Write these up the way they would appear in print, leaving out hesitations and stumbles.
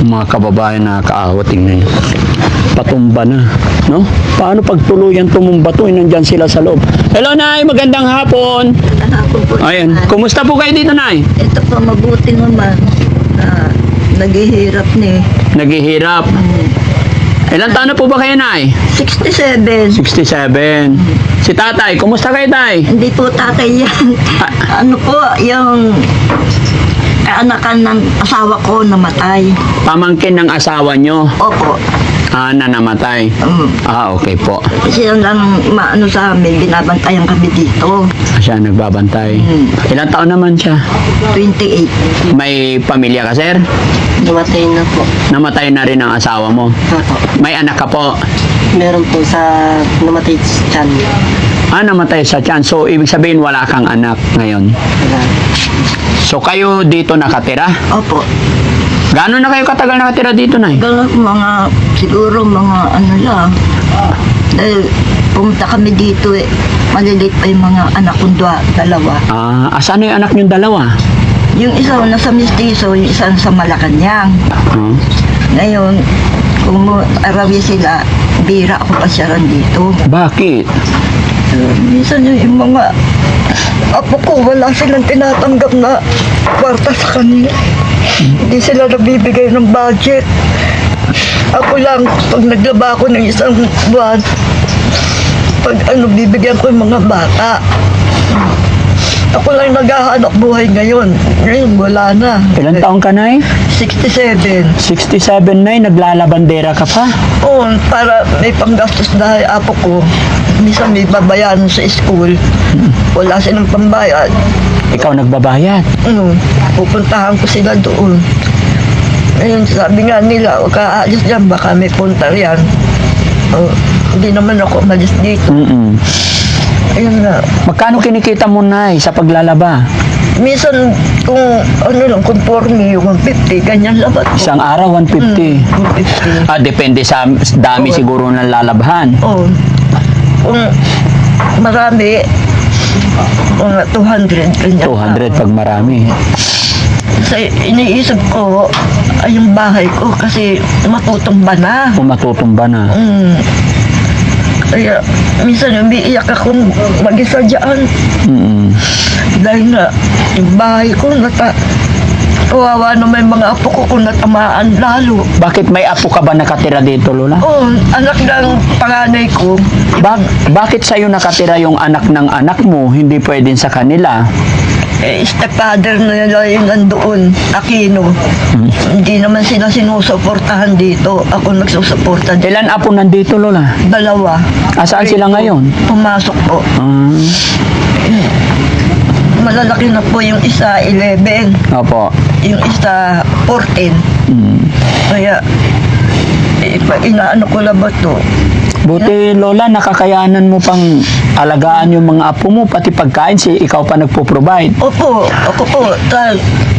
Mga kababayan na kaawa, tingnan nyo. Patumba na, no? Paano pag tuluyan tumumba to? Nandyan sila sa loob. Hello, Nay! Magandang hapon! Hapon po. Ayan. Kumusta po kayo dito, Nay? Ito po, mabuti naman. Naghihirap ni. Naghihirap. Ilan taon na po ba kayo, Nay? 67. 67. Si tatay, kumusta kayo, Tay? Hindi po tatay yan. Ano po, yung anakan ng asawa ko namatay. Pamangkin ng asawa nyo Opo. na namatay. Okay po. Siya lang maano sa amin, binabantayan kami dito. Siya nagbabantay. Ilang taon naman siya? 28. May pamilya ka, sir? Namatay na po. Namatay na rin ang asawa mo. Opo. May anak ka po? Meron po sa namatay sa tiyan. Namatay sa tiyan. So, ibig sabihin wala kang anak ngayon. So, kayo dito nakatira? Opo. Gano'n na kayo katagal nakatira dito, Nay? Ganun, siguro mga ano lang. Dahil pumunta kami dito maliliit pa yung mga anak kong dalawa. Asan na yung anak niyong dalawa? Yung isa nasa Mistiso, yung isa sa Malacanang. Ngayon, kung arawi sila, bira ako pa siya dito. Bakit? Minsan yung mga apo ko, wala silang tinatanggap na kwarta sa kanila. Hindi sila nabibigay ng budget. Ako lang, pag naglaba ako ng isang buwan, pag bibigyan ko yung mga bata. Ako lang naghahanap buhay ngayon. Ngayon, wala na. Ilang taong ka, Nay? 67. 67, Nay. Naglalabandera ka pa? Oo, para may panggastos dahil apo ko. Minsan may babayaran sa school. Wala silang pambayad. Ikaw nagbabayad? Pupuntahan ko sila doon. Ngayon, sabi nga nila, huwag ka aalis dyan, baka may punta riyan. Hindi naman ako malis dito. Ayun nga. Magkano kinikita mo, Nay, sa paglalaba? Minsan, kung conforme yung 150, ganyan labat ko. Isang araw, 150. 150. Depende sa dami siguro ng lalabhan. Oo. Kung marami, mga 200, ganyan. 200 pag marami. Kasi iniisip ko, ay yung bahay ko kasi matutumba na. Kung matutumba na. Kaya minsan umiiyak akong mag-isa dyan. Dahil nga, yung bahay ko, kawawa naman yung mga apo ko kung natamaan lalo. Bakit may apo ka ba nakatira dito, Lola? Oo, anak ng panganay ko. Bakit sa'yo nakatira yung anak ng anak mo, hindi pwedeng sa kanila? Stepfather na nila yung nandoon, Aquino. Hindi naman sila sinusuportahan dito. Ako nagsusuporta dito. Ilan apo nandito, Lola? 2. Saan sila ngayon? Pumasok po. Malalaki na po yung isa, 11. Opo. Yung isa, 14. Kaya, inaano ko lang ba to? Buti, Lola, nakakayanan mo pang alagaan yung mga apo mo, pati pagkain, ikaw pa nagpo-provide. Opo, ako po.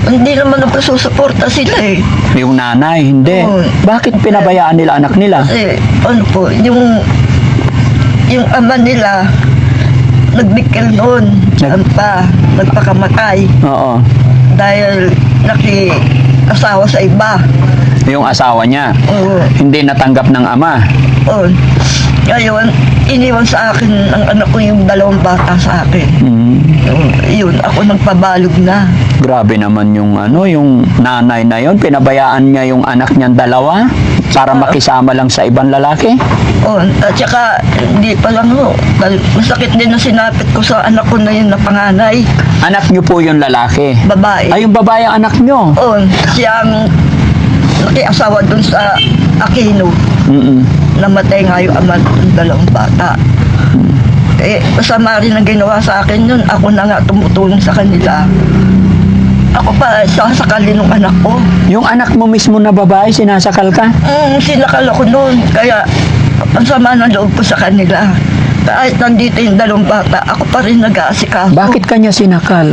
Hindi naman nagpasusuporta sila eh. Yung nanay, hindi. Bakit pinabayaan nila anak nila? Kasi, yung ama nila, nagbikil noon. Nagpakamatay. Oo. Dahil asawa sa iba. Yung asawa niya, Oo. hindi natanggap ng ama. Oo. Ngayon, iniwan sa akin ang anak ko yung 2 bata sa akin. Yun, ako nagpabalog na. Grabe naman yung yung nanay na yon, pinabayaan niya yung anak niyang 2 para makisama lang sa ibang lalaki. At saka, hindi pa lang masakit din na sinapit ko sa anak ko na yun na panganay. Anak niyo po yung lalaki? Babae. Ay, yung babae ang anak niyo? Siyang nakiasawa dun sa Aquino. Namatay nga yung ama ng 2 bata. Masama rin ang ginawa sa akin yun. Ako na nga tumutulong sa kanila. Ako pa, sasakalin ng anak ko. Yung anak mo mismo na babae, sinasakal ka? Sinakal ako noon. Kaya, ang sama ng loob ko sa kanila. Kahit nandito yung 2 bata, ako pa rin nag-aasikaso. Bakit kanya sinakal?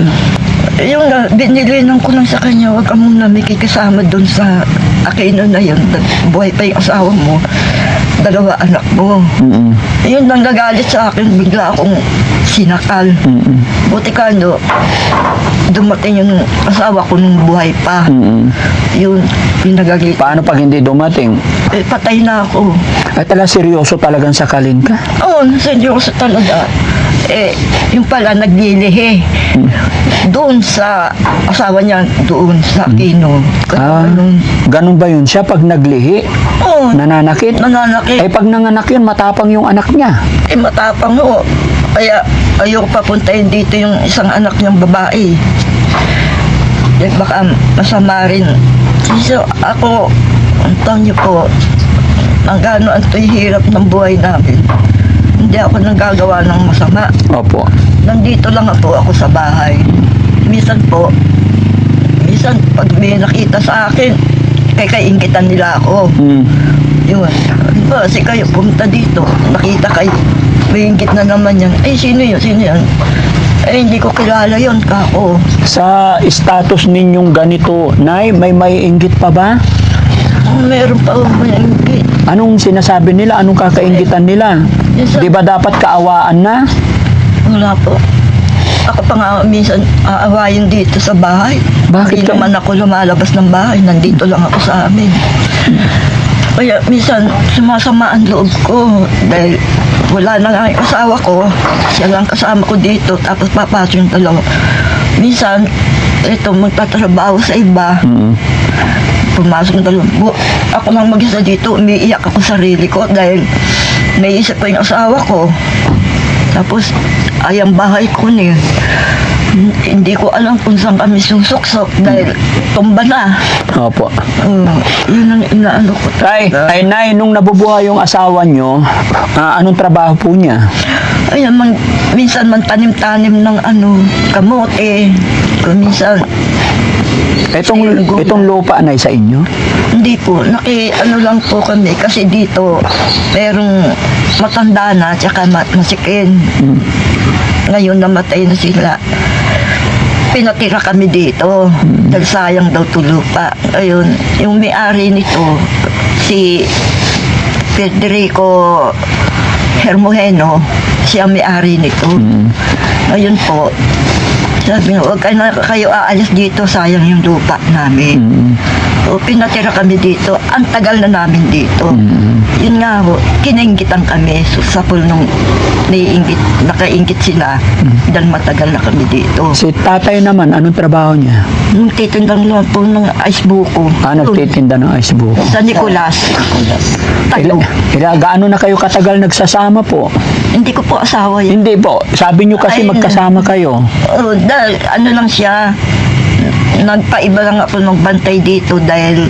Yung binilinan ko lang sa kanya, huwag ka muna may kikisama doon sa Aquino na yun. Buhay pa yung asawa mo. 2 anak mo. Yun lang nagalit sa akin. Bigla akong sinakal. Mm-mm. Buti ka, no, dumating yung asawa ko nung buhay pa. Mm-mm. Yun, pinagagit. Paano pag hindi dumating? Eh, patay na ako. Ay talaga seryoso talagang sakalin ka? Oo, seryoso talaga. Eh, yung pala naglilihi. Doon sa asawa niya, doon sa Aquino. Ah, Ganun. ganun ba yun? Siya pag naglihi, Oo, nananakit? nananakit. Ay pag nanganak yun, matapang yung anak niya. Eh, matapang ho. Kaya ayoko papuntahin dito yung isang anak niyang babae. Eh, baka masama rin. So, ako, ang taon niyo po, ang gano'n ang hirap ng buhay namin. Hindi ako nagagawa ng masama. Opo. Nandito lang ako sa bahay. Minsan pag may nakita sa akin, kainggitan nila ako. Mm. Yun. Kasi kayo pumunta dito, nakita kayo, may inggit na naman yan. Ay, sino yun? Sino yan? Eh, hindi ko kilala yun, kako. Sa status ninyong ganito, Nay, may inggit pa ba? Meron pa may inggit. Anong sinasabi nila? Anong kakainggitan nila? Yes, sir. Di ba dapat kaawaan na? Wala po. Ako pa nga minsan aawayin dito sa bahay. Bakit Hindi ka- naman ako lumalabas ng bahay. Nandito lang ako sa amin. Kaya minsan sumasama ang loob ko dahil wala na nga yung asawa ko. Siya lang kasama ko dito tapos papasok yung dalawa. Minsan, ito magtatrabaho sa iba. Mm. Pumasok ng dalawa. Ako lang mag-isa dito, umiiyak ako sa sarili ko dahil naisip ko yung asawa ko. Tapos, ayang bahay ko niya. Hindi ko alam kung saan kami susuksok dahil tumba na. Opo. Yun ang inaano ko. Ay, Nay, nung nabubuhay yung asawa nyo, anong trabaho po niya? Ayan, minsan man tanim-tanim ng kamote. Kung minsan, Itong lupa, Nay, sa inyo? hindi po, lang po kami kasi dito merong matanda na tsaka masikin. Mm. Ngayon namatay na sila. Pinatira kami dito dahil sayang daw to lupa. Ayun, yung may-ari nito, si Federico Hermojeno, siya may-ari nito. Mm. Ngayon po, sabi nga, huwag kayo aalis dito, sayang yung lupa namin. Mm. O, pinatira kami dito. Ang tagal na namin dito. Mm. Yun nga ho, kinainggitan kami. So, sa pool nung nakaingit sila. Dahil matagal na kami dito. Si tatay naman, anong trabaho niya? Nung titindang lang po ng ice buko. Nagtitinda ng ice buko. Sa Nicolas. Tayo. Gaano na kayo katagal nagsasama po? Hindi ko po asawa yun. Hindi po. Sabi nyo kasi Ay, magkasama kayo. Oh, dahil lang siya. Nagpaiba lang ako magbantay dito dahil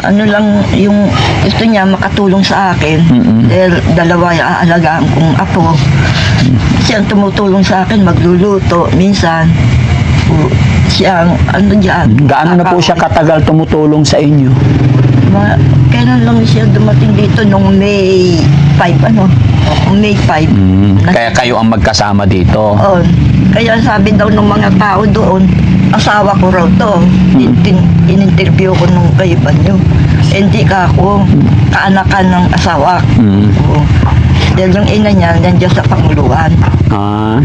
lang yung gusto niya makatulong sa akin. Mm-mm. Dahil dalawa yung aalagaan kong apo. Siya ang tumutulong sa akin, magluluto. Minsan, siya ang dyan. Gaano na po siya katagal tumutulong sa inyo? Kailan lang siya dumating dito nung May 5, May 5. Kaya kayo ang magkasama dito. Oo. Kaya sabi daw ng mga tao doon, asawa ko raw to. In-interview ko nung kaiban nyo. Hindi ka ako kaanakan ng asawa. Mm. Oo. Dahil yung ina niya, nandiyan sa Panguluan. Ah,